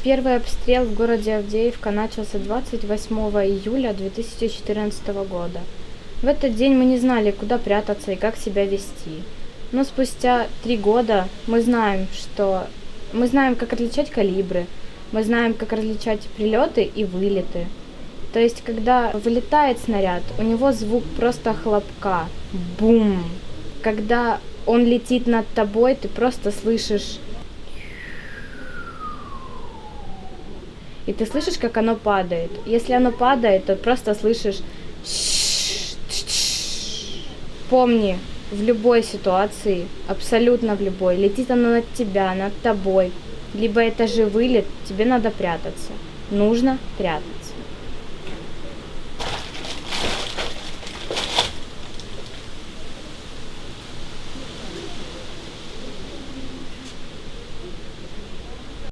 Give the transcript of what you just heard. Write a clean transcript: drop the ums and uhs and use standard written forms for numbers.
Первый обстрел в городе Авдеевка начался 28 июля 2014 года. В этот день мы не знали, куда прятаться и как себя вести. Но спустя 3 года мы знаем, как отличать калибры, мы знаем, как различать прилеты и вылеты. То есть, когда вылетает снаряд, у него звук просто хлопка. Бум! Когда он летит над тобой, ты просто слышишь. И ты слышишь, как оно падает. Если оно падает, то просто слышишь. Помни, в любой ситуации, абсолютно в любой, летит оно над тебя, над тобой, либо это же вылет, тебе надо прятаться. Нужно прятаться.